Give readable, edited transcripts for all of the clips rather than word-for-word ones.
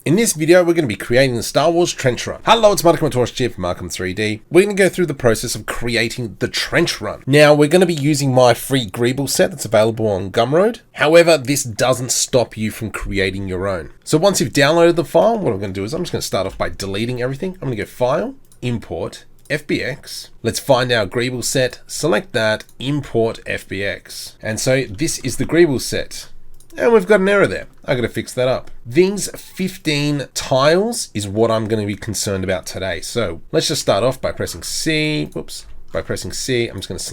In this video, we're going to be creating the Star Wars Trench Run. Hello, it's Markham here from Markham 3D. We're going to go through the process of creating the Trench Run. Now, we're going to be using my free Greeble set that's available on Gumroad. However, this doesn't stop you from creating your own. So once you've downloaded the file, what I'm going to do is I'm just going to start off by deleting everything. I'm going to go File, Import, FBX. Let's find our Greeble set, select that, import FBX. And so this is the Greeble set. And we've got an error there. I got to fix that up. These 15 tiles is what I'm going to be concerned about today. So let's just start off by pressing C. Whoops. By pressing C, I'm just going to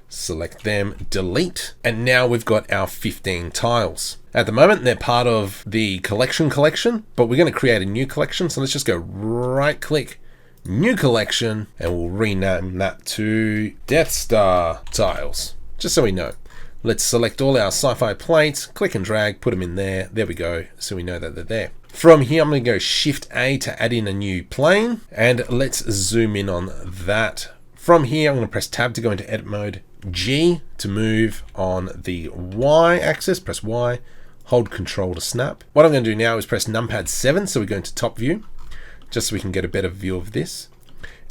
select them, delete. And now we've got our 15 tiles. At the moment, they're part of the collection, but we're going to create a new collection. So let's just go right click, new collection, and we'll rename that to Death Star tiles, just so we know. Let's select all our SciFi plates, click and drag, put them in there. There we go, so we know that they're there. From here, I'm going to go Shift A to add in a new plane, and let's zoom in on that. From here, I'm going to press Tab to go into edit mode, G to move on the Y axis, press Y, hold Control to snap. What I'm going to do now is press numpad 7, so we go into top view, just so we can get a better view of this.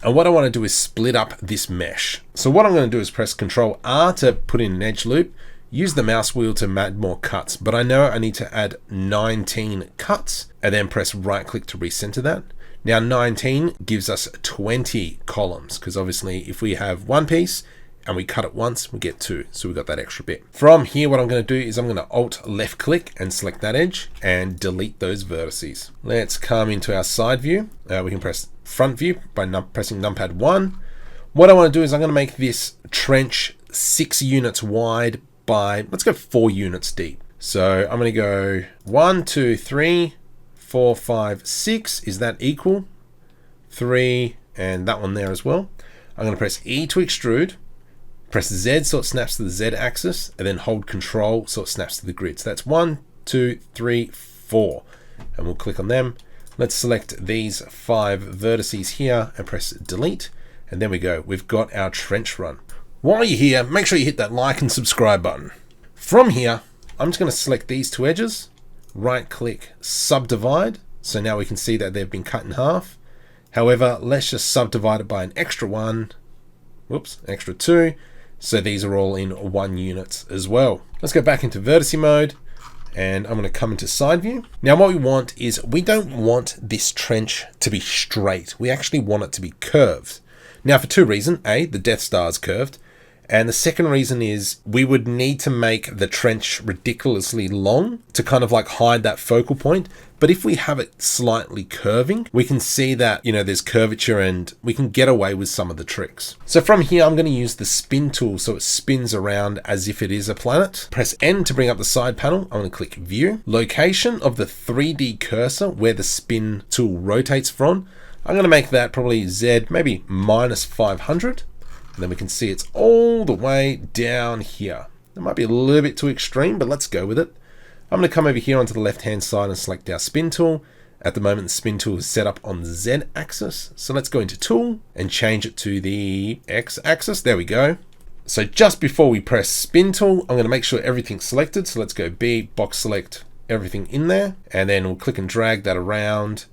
And what I want to do is split up this mesh. So what I'm going to do is press Control R to put in an edge loop, use the mouse wheel to add more cuts, but I know I need to add 19 cuts, and then press right click to recenter that. Now 19 gives us 20 columns, because obviously if we have one piece and we cut it once, we get two, so we got that extra bit. From here, what I'm going to do is I'm going to Alt left click and select that edge and delete those vertices. Let's come into our side view. We can press front view by pressing numpad 1. What I want to do is I'm going to make this trench 6 units wide by, let's go 4 units deep. So I'm going to go 1, 2, 3, 4, 5, 6. Is that equal? 3, and that one there as well. I'm going to press E to extrude, press Z so it snaps to the Z axis, and then hold Control so it snaps to the grid. So that's 1, 2, 3, 4. And we'll click on them. Let's select these 5 vertices here and press delete. And there we go. We've got our trench run. While you're here, make sure you hit that like and subscribe button. From here, I'm just going to select these 2 edges, right click, subdivide. So now we can see that they've been cut in half. However, let's just subdivide it by an extra 1. Whoops, extra 2. So these are all in 1 unit as well. Let's go back into vertice mode. And I'm going to come into side view. Now what we want is, we don't want this trench to be straight. We actually want it to be curved. Now for 2 reasons. A, the Death Star is curved. And the second reason is we would need to make the trench ridiculously long to kind of like hide that focal point. But if we have it slightly curving, we can see that, you know, there's curvature and we can get away with some of the tricks. So from here, I'm going to use the spin tool so it spins around as if it is a planet. Press N to bring up the side panel. I'm going to click View. Location of the 3D cursor where the spin tool rotates from. I'm going to make that probably Z, maybe -500. And then we can see it's all the way down here. It might be a little bit too extreme, but let's go with it. I'm going to come over here onto the left-hand side and select our spin tool. At the moment, the spin tool is set up on the Z axis. So let's go into Tool and change it to the X axis. There we go. So just before we press spin tool, I'm going to make sure everything's selected. So let's go B, box select everything in there. And then we'll click and drag that around.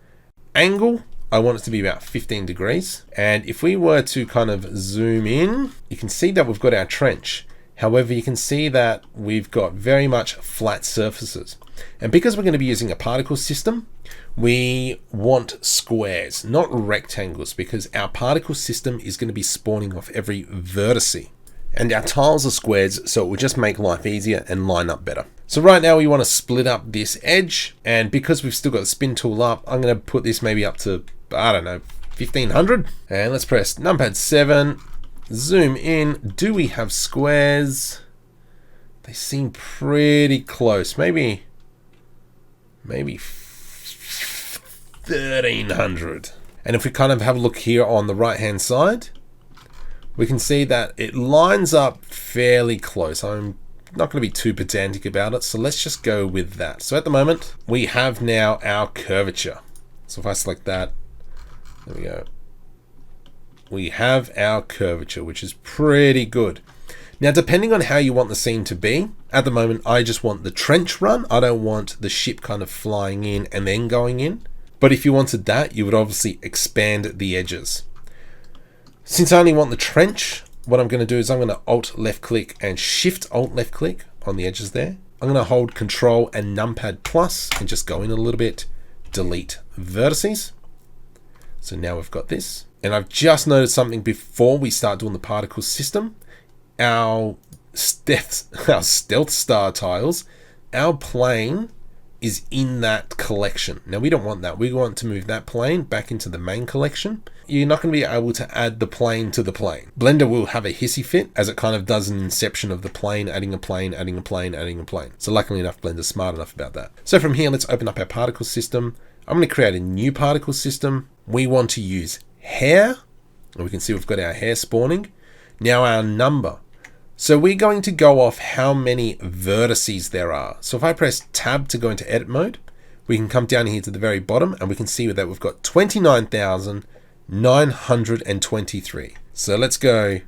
Angle, I want it to be about 15 degrees. And if we were to kind of zoom in, you can see that we've got our trench. However, you can see that we've got very much flat surfaces. And because we're going to be using a particle system, we want squares, not rectangles, because our particle system is going to be spawning off every vertice. And our tiles are squares, so it will just make life easier and line up better. So right now we want to split up this edge, and because we've still got the spin tool up, I'm going to put this maybe up to, I don't know, 1500. And let's press numpad 7, zoom in. Do we have squares? They seem pretty close. Maybe 1300. And if we kind of have a look here on the right hand side, we can see that it lines up fairly close. I'm not going to be too pedantic about it, so let's just go with that. So at the moment, we have now our curvature. So if I select that, there we go. We have our curvature, which is pretty good. Now, depending on how you want the scene to be, at the moment, I just want the trench run. I don't want the ship kind of flying in and then going in. But if you wanted that, you would obviously expand the edges. Since I only want the trench, what I'm going to do is I'm going to Alt left click and Shift Alt left click on the edges there. I'm going to hold Control and Numpad plus and just go in a little bit, delete vertices. So now we've got this. And I've just noticed something before we start doing the particle system. Our stealth star tiles, our plane is in that collection. Now we don't want that. We want to move that plane back into the main collection. You're not going to be able to add the plane to the plane. Blender will have a hissy fit as it kind of does an inception of the plane, adding a plane, adding a plane, adding a plane. So luckily enough, Blender's smart enough about that. So from here, let's open up our particle system. I'm going to create a new particle system. We want to use hair. And we can see we've got our hair spawning. Now our number. So we're going to go off how many vertices there are. So if I press Tab to go into edit mode, we can come down here to the very bottom and we can see that we've got 29,923. So let's go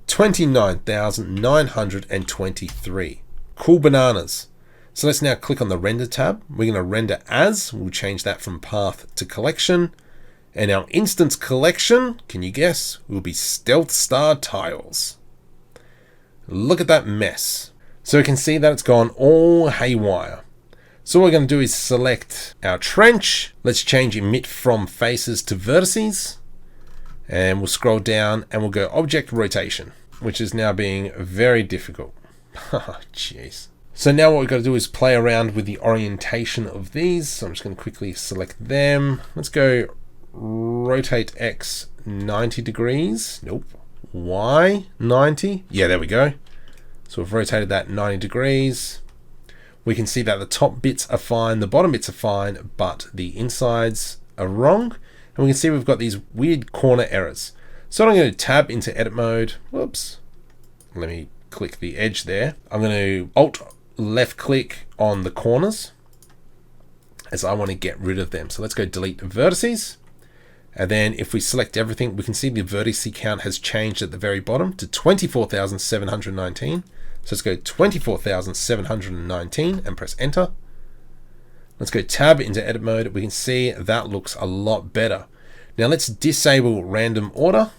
29,923. Cool bananas. So let's now click on the render tab. We're going to render as. We'll change that from path to collection. And our instance collection, can you guess, will be Stealth Star Tiles. Look at that mess. So we can see that it's gone all haywire. So what we're going to do is select our trench. Let's change emit from faces to vertices. And we'll scroll down and we'll go object rotation, which is now being very difficult. Jeez. So now what we've got to do is play around with the orientation of these. So I'm just going to quickly select them. Let's go rotate X 90 degrees. Nope. Y 90. Yeah, there we go. So we've rotated that 90 degrees. We can see that the top bits are fine, the bottom bits are fine, but the insides are wrong. And we can see we've got these weird corner errors. So I'm going to tab into edit mode. Whoops. Let me click the edge there. I'm going to Alt left click on the corners as I want to get rid of them. So let's go delete vertices. And then if we select everything, we can see the vertice count has changed at the very bottom to 24,719. So let's go 24,719 and press enter. Let's go tab into edit mode. We can see that looks a lot better. Now let's disable random order.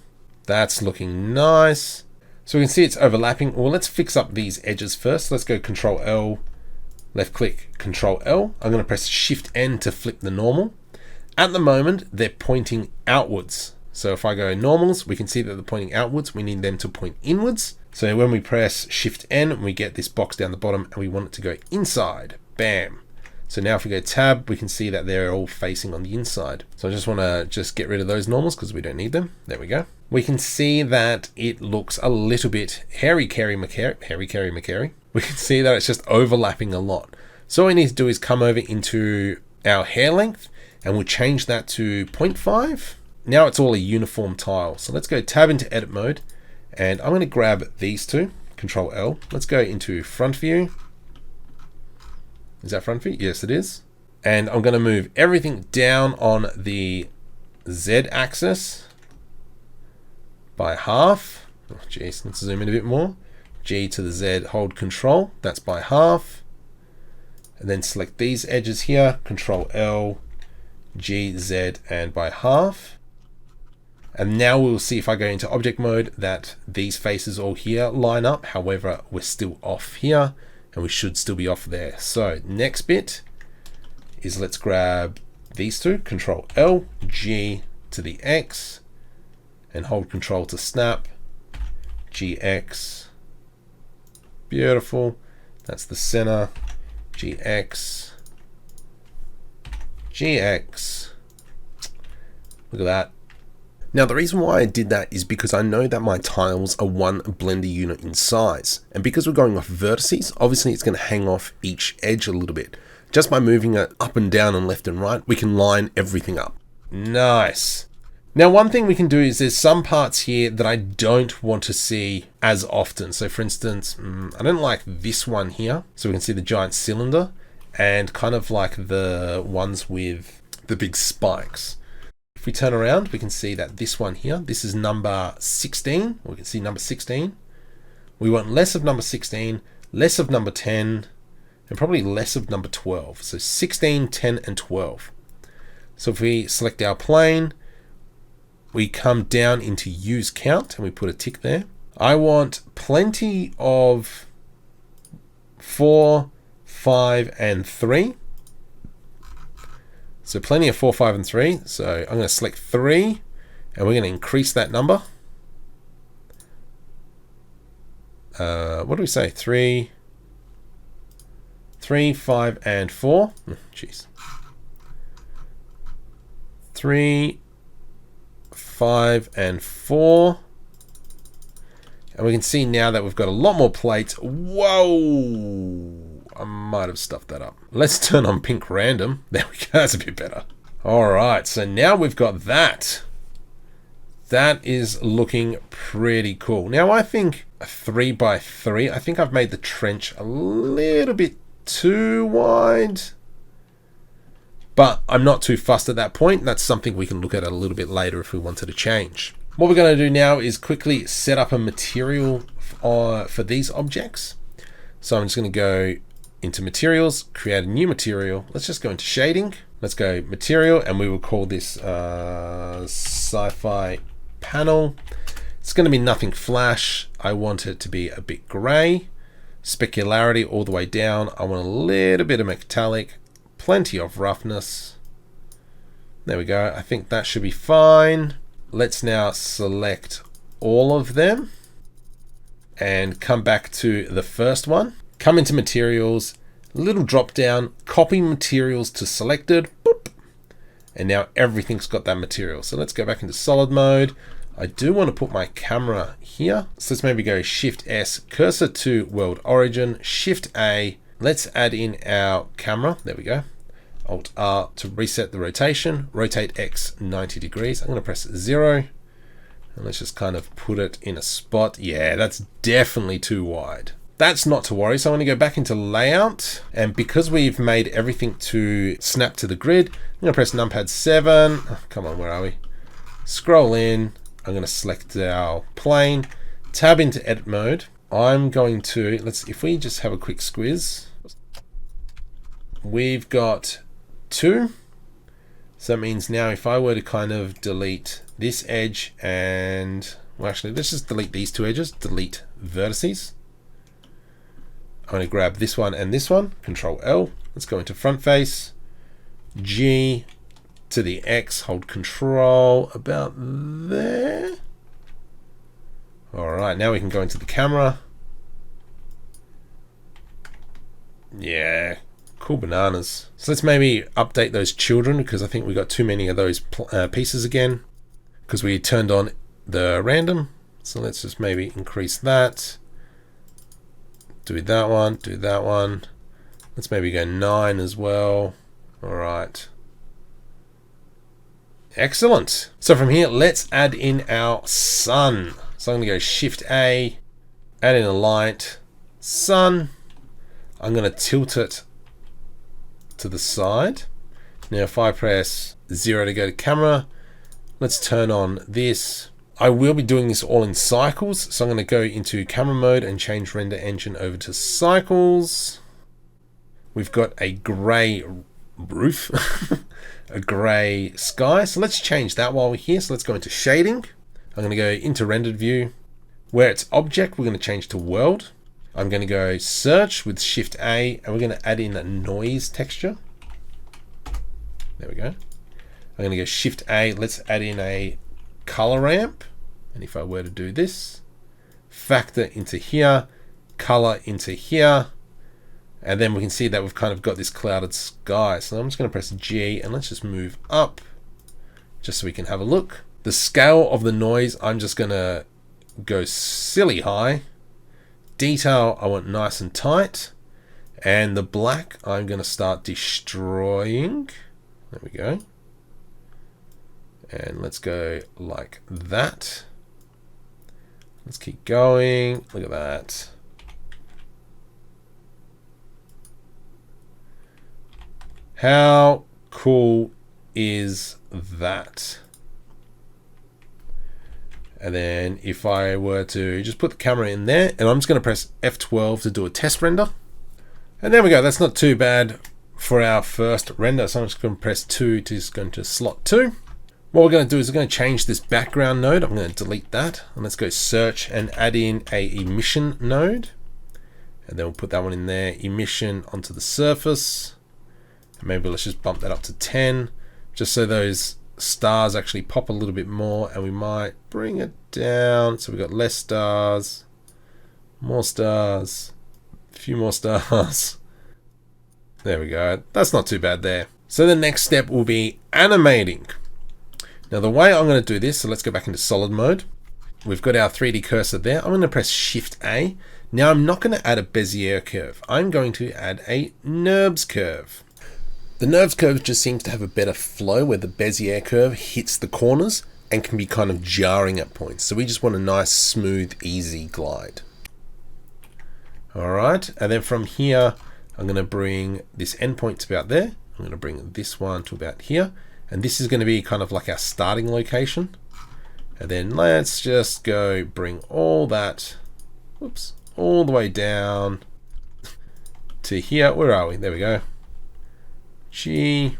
That's looking nice. So we can see it's overlapping. Well, let's fix up these edges first. Let's go Control L, left click, Control L. I'm going to press Shift N to flip the normal. At the moment, they're pointing outwards. So if I go normals, we can see that they're pointing outwards. We need them to point inwards. So when we press Shift N, we get this box down the bottom and we want it to go inside. Bam. So now if we go tab, we can see that they're all facing on the inside. So I just want to get rid of those normals because we don't need them. There we go. We can see that it looks a little bit hairy-carry-macary. We can see that it's just overlapping a lot. So all we need to do is come over into our hair length and we'll change that to 0.5. Now it's all a uniform tile. So let's go tab into edit mode and I'm going to grab these two, Control L. Let's go into front view. Is that front view? Yes, it is. And I'm going to move everything down on the Z axis by half. Oh, geez, let's zoom in a bit more. G to the Z, hold Control. That's by half. And then select these edges here, Control L, G, Z, and by half. And now we'll see if I go into object mode that these faces all here line up. However, we're still off here and we should still be off there. So next bit is let's grab these two, Control L, G to the X, and hold Control to snap, GX. Beautiful. That's the center. GX. GX. Look at that. Now the reason why I did that is because I know that my tiles are one Blender unit in size. And because we're going off vertices, obviously it's going to hang off each edge a little bit. Just by moving it up and down and left and right, we can line everything up. Nice. Now one thing we can do is there's some parts here that I don't want to see as often. So for instance, I don't like this one here. So we can see the giant cylinder and kind of like the ones with the big spikes. If we turn around, we can see that this one here, this is number 16. We can see number 16. We want less of number 16, less of number 10, and probably less of number 12. So 16, 10, and 12. So if we select our plane, we come down into use count and we put a tick there. I want plenty of 4, 5, and 3. So plenty of 4, 5, and 3. So I'm going to select 3 and we're going to increase that number. What do we say? 3, 5, and 4. Jeez. 3, 5, and 4. And we can see now that we've got a lot more plates. Whoa! I might have stuffed that up. Let's turn on pink random. There we go. That's a bit better. All right. So now we've got that. That is looking pretty cool. Now I think a 3 by 3. I think I've made the trench a little bit too wide. But I'm not too fussed at that point. That's something we can look at a little bit later if we wanted to change. What we're going to do now is quickly set up a material for these objects. So I'm just going to go into materials, create a new material. Let's just go into shading. Let's go material, and we will call this SciFi panel. It's going to be nothing flash. I want it to be a bit gray. Specularity all the way down. I want a little bit of metallic, plenty of roughness. There we go. I think that should be fine. Let's now select all of them and come back to the first one. Come into materials, little drop down, copy materials to selected. Boop. And now everything's got that material. So let's go back into solid mode. I do want to put my camera here. So let's maybe go Shift S, cursor to world origin, Shift A. Let's add in our camera. There we go. Alt R to reset the rotation. Rotate X 90 degrees. I'm going to press 0. And let's just kind of put it in a spot. Yeah, that's definitely too wide. That's not to worry. So I'm going to go back into layout. And because we've made everything to snap to the grid, I'm going to press numpad 7. Oh, come on, where are we? Scroll in. I'm going to select our plane. Tab into edit mode. I'm going to, if we just have a quick squiz. We've got 2. So that means now if I were to kind of delete this edge and, well, actually, let's just delete these 2 edges, delete vertices. I'm going to grab this one and this one, Control L. Let's go into front face, G to the X, hold Control about there. All right, now we can go into the camera. Yeah. Cool bananas. So let's maybe update those children because I think we got too many of those pieces again because we turned on the random. So let's just maybe increase that. Do that one, do that one. Let's maybe go 9 as well. All right. Excellent. So from here, let's add in our sun. So I'm going to go Shift A, add in a light, sun. I'm going to tilt it to the side. Now if I press 0 to go to camera, let's turn on this. I will be doing this all in cycles, so I'm going to go into camera mode and change render engine over to cycles. We've got a gray roof, a gray sky, so let's change that while we're here. So let's go into shading. I'm going to go into rendered view. Where it's object, we're going to change to world. I'm going to go search with Shift A, and we're going to add in a noise texture. There we go. I'm going to go Shift A. Let's add in a color ramp. And if I were to do this, factor into here, color into here, and then we can see that we've kind of got this clouded sky. So I'm just going to press G, and let's just move up just so we can have a look. The scale of the noise, I'm just going to go silly high. Detail, I want nice and tight. And the black, I'm going to start destroying. There we go. And let's go like that. Let's keep going. Look at that. How cool is that? And then if I were to just put the camera in there, and I'm just going to press F12 to do a test render. And there we go. That's not too bad for our first render. So I'm just going to press 2 to just go into slot 2. What we're going to do is we're going to change this background node. I'm going to delete that. And let's go search and add in a emission node. And then we'll put that one in there. Emission onto the surface. And maybe let's just bump that up to 10. Just so those stars actually pop a little bit more, and we might bring it down so we've got less stars, more stars, a few more stars. There we go. That's not too bad there. So the next step will be animating. Now the way I'm going to do this, so let's go back into solid mode. We've got our 3D cursor there. I'm going to press Shift A. Now I'm not going to add a Bezier curve. I'm going to add a NURBS curve. The NURBS curve just seems to have a better flow where the Bezier curve hits the corners and can be kind of jarring at points. So we just want a nice, smooth, easy glide. All right, and then from here, I'm going to bring this endpoint to about there. I'm going to bring this one to about here. And this is going to be kind of like our starting location. And then let's just go bring all that, whoops, all the way down to here. Where are we? There we go. G.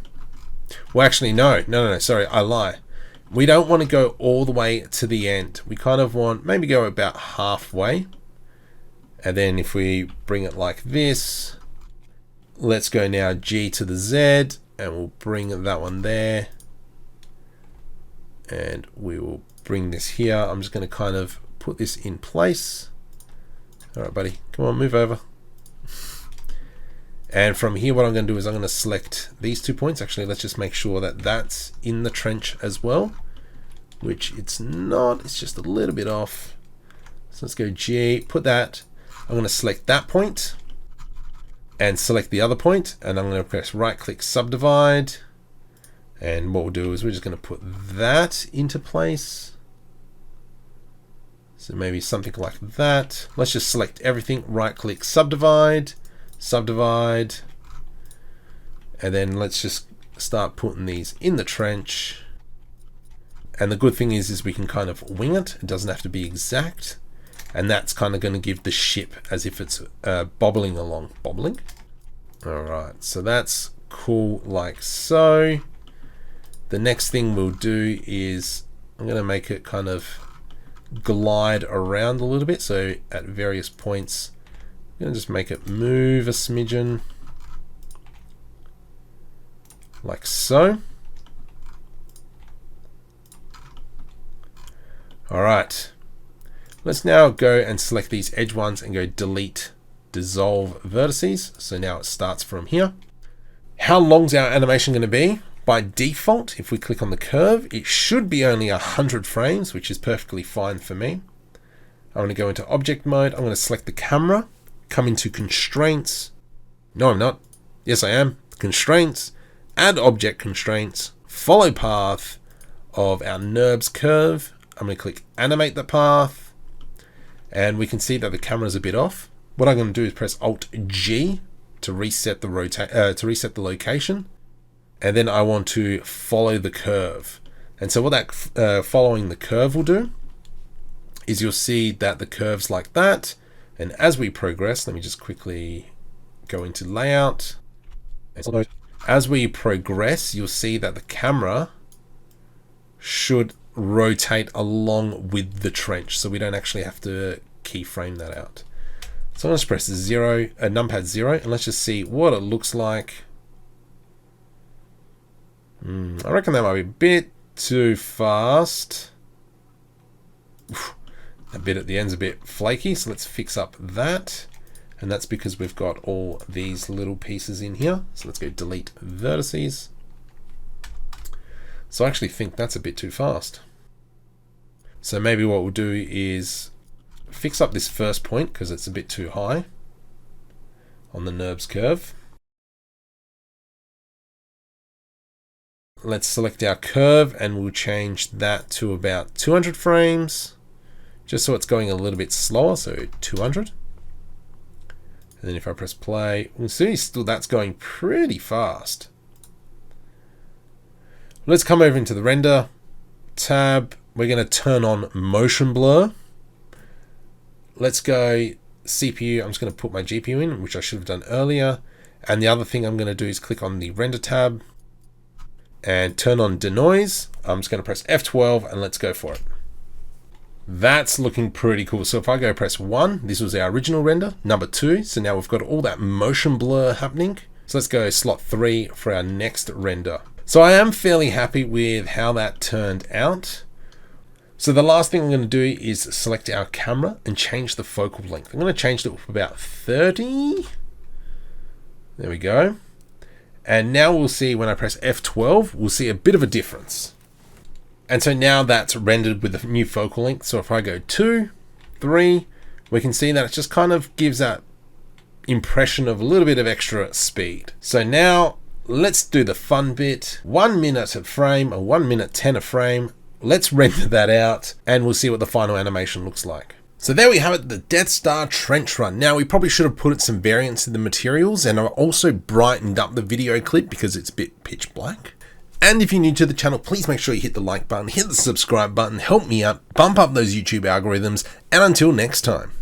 Well, actually, no, sorry, I lie. We don't want to go all the way to the end. We kind of want maybe go about halfway. And then if we bring it like this, let's go now G to the Z, and we'll bring that one there. And we will bring this here. I'm just going to kind of put this in place. All right, buddy, come on, move over. And from here, what I'm going to do is I'm going to select these 2 points. Actually, let's just make sure that that's in the trench as well, which it's not. It's just a little bit off. So let's go G, put that. I'm going to select that point and select the other point, and I'm going to press right click subdivide. And what we'll do is we're just going to put that into place. So maybe something like that. Let's just select everything, right click subdivide. Subdivide, and then let's just start putting these in the trench. And the good thing is we can kind of wing it. It doesn't have to be exact, and that's kind of going to give the ship as if it's bobbling along. Bobbling. All right, so that's cool like so. The next thing we'll do is I'm going to make it kind of glide around a little bit. So at various points, I'm going to just make it move a smidgen, like so. All right, let's now go and select these edge ones and go delete dissolve vertices. So now it starts from here. How long's our animation going to be? By default, if we click on the curve, it should be only 100 frames, which is perfectly fine for me. I'm going to go into object mode. I'm going to select the camera. Come into constraints. No, I'm not. Yes, I am. Constraints, add object constraints, follow path of our NURBS curve. I'm going to click animate the path, and we can see that the camera is a bit off. What I'm going to do is press Alt G to reset the location, and then I want to follow the curve. And so what that following the curve will do is you'll see that the curve's like that. And as we progress, let me just quickly go into layout. As we progress, you'll see that the camera should rotate along with the trench, so we don't actually have to keyframe that out. So I'm going to press numpad 0, and let's just see what it looks like. I reckon that might be a bit too fast. That bit at the end's a bit flaky, so let's fix up that. And that's because we've got all these little pieces in here. So let's go delete vertices. So I actually think that's a bit too fast. So maybe what we'll do is fix up this first point because it's a bit too high on the NURBS curve. Let's select our curve and we'll change that to about 200 frames. Just so it's going a little bit slower, so 200. And then if I press play, we'll see still that's going pretty fast. Let's come over into the render tab, we're going to turn on motion blur. Let's go CPU. I'm just going to put my GPU in, which I should have done earlier. And the other thing I'm going to do is click on the render tab and turn on denoise. I'm just going to press F12 and let's go for it. That's looking pretty cool. So if I go press 1, this was our original render, number 2. So now we've got all that motion blur happening. So let's go slot 3 for our next render. So I am fairly happy with how that turned out. So the last thing I'm going to do is select our camera and change the focal length. I'm going to change it to about 30. There we go. And now we'll see when I press F12, we'll see a bit of a difference. And so now that's rendered with the new focal length. So if I go 2, 3, we can see that it just kind of gives that impression of a little bit of extra speed. So now let's do the fun bit. 1 minute a frame, or 1 minute 10 a frame. Let's render that out and we'll see what the final animation looks like. So there we have it, the Death Star trench run. Now we probably should have put some variants in the materials, and I also brightened up the video clip because it's a bit pitch black. And if you're new to the channel, please make sure you hit the like button, hit the subscribe button, help me out, bump up those YouTube algorithms, and until next time.